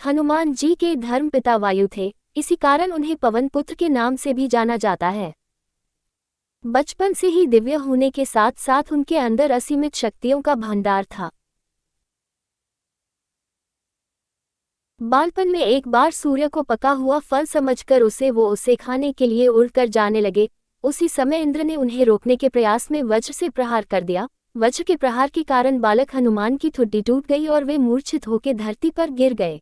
हनुमान जी के धर्मपिता वायु थे, इसी कारण उन्हें पवन पुत्र के नाम से भी जाना जाता है। बचपन से ही दिव्य होने के साथ साथ उनके अंदर असीमित शक्तियों का भंडार था। बालपन में एक बार सूर्य को पका हुआ फल समझकर उसे खाने के लिए उड़कर जाने लगे। उसी समय इंद्र ने उन्हें रोकने के प्रयास में वज्र से प्रहार कर दिया। वज्र के प्रहार के कारण बालक हनुमान की ठुड्डी टूट गई और वे मूर्छित होकर धरती पर गिर गए।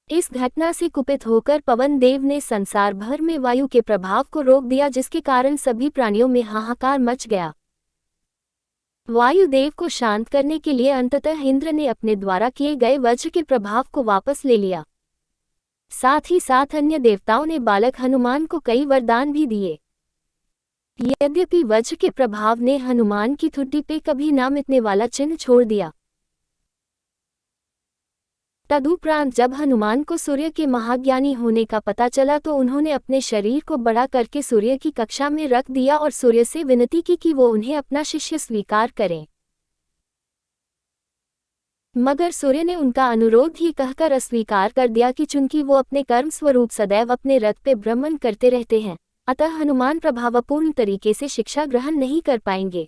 इस घटना से कुपित होकर पवन देव ने संसार भर में वायु के प्रभाव को रोक दिया, जिसके कारण सभी प्राणियों में हाहाकार मच गया। वायुदेव को शांत करने के लिए अंततः इंद्र ने अपने द्वारा किए गए वज्र के प्रभाव को वापस ले लिया। साथ ही साथ अन्य देवताओं ने बालक हनुमान को कई वरदान भी दिए। यद्यपि वज्र के प्रभाव ने हनुमान की ठुड्डी पे कभी ना मिटने वाला चिन्ह छोड़ दिया। तदुपरांत जब हनुमान को सूर्य के महाज्ञानी होने का पता चला तो उन्होंने अपने शरीर को बड़ा करके सूर्य की कक्षा में रख दिया और सूर्य से विनती की कि वो उन्हें अपना शिष्य स्वीकार करें। मगर सूर्य ने उनका अनुरोध ही कहकर अस्वीकार कर दिया कि चूंकि वो अपने कर्म स्वरूप सदैव अपने रथ पे भ्रमण करते रहते हैं, अतः हनुमान प्रभावपूर्ण तरीके से शिक्षा ग्रहण नहीं कर पाएंगे।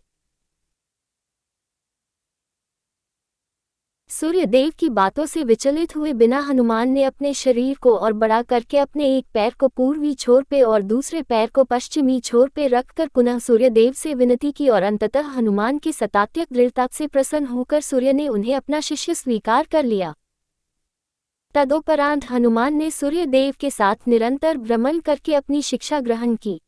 सूर्य देव की बातों से विचलित हुए बिना हनुमान ने अपने शरीर को और बड़ा करके अपने एक पैर को पूर्वी छोर पे और दूसरे पैर को पश्चिमी छोर पे रखकर पुनः सूर्य देव से विनती की और अंततः हनुमान की सतात्यक दृढ़ता से प्रसन्न होकर सूर्य ने उन्हें अपना शिष्य स्वीकार कर लिया। तदोपरांत हनुमान ने सूर्य देव के साथ निरंतर भ्रमण करके अपनी शिक्षा ग्रहण की।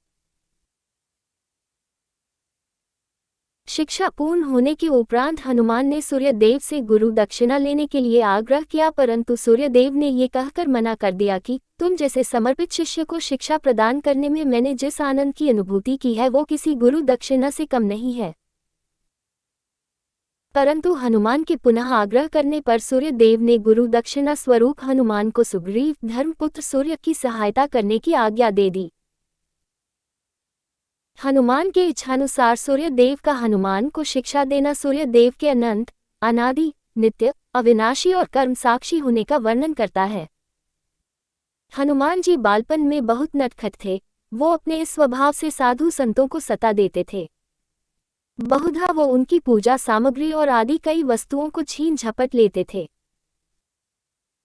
शिक्षा पूर्ण होने के उपरांत हनुमान ने सूर्य देव से गुरु दक्षिणा लेने के लिए आग्रह किया, परंतु सूर्य देव ने ये कहकर मना कर दिया कि तुम जैसे समर्पित शिष्य को शिक्षा प्रदान करने में मैंने जिस आनंद की अनुभूति की है वो किसी गुरु दक्षिणा से कम नहीं है। परंतु हनुमान के पुनः आग्रह करने पर सूर्य देव ने गुरु दक्षिणा स्वरूप हनुमान को सुग्रीव धर्मपुत्र सूर्य की सहायता करने की आज्ञा दे दी। हनुमान के इच्छानुसार सूर्य देव का हनुमान को शिक्षा देना सूर्य देव के अनंत, अनादि, नित्य, अविनाशी और कर्म साक्षी होने का वर्णन करता है। हनुमान जी बालपन में बहुत नटखट थे। वो अपने इस स्वभाव से साधु संतों को सता देते थे। बहुधा वो उनकी पूजा सामग्री और आदि कई वस्तुओं को छीन झपट लेते थे।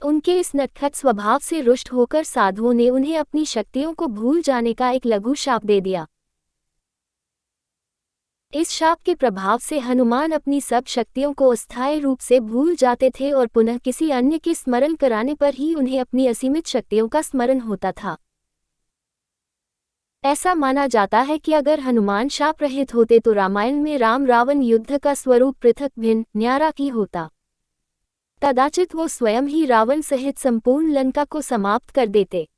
उनके इस नटखट स्वभाव से रुष्ट होकर साधुओं ने उन्हें अपनी शक्तियों को भूल जाने का एक लघु शाप दे दिया। इस शाप के प्रभाव से हनुमान अपनी सब शक्तियों को अस्थायी रूप से भूल जाते थे और पुनः किसी अन्य के स्मरण कराने पर ही उन्हें अपनी असीमित शक्तियों का स्मरण होता था। ऐसा माना जाता है कि अगर हनुमान शाप रहित होते तो रामायण में राम रावण युद्ध का स्वरूप पृथक भिन्न न्यारा ही होता। कदाचित वो स्वयं ही रावण सहित संपूर्ण लंका को समाप्त कर देते।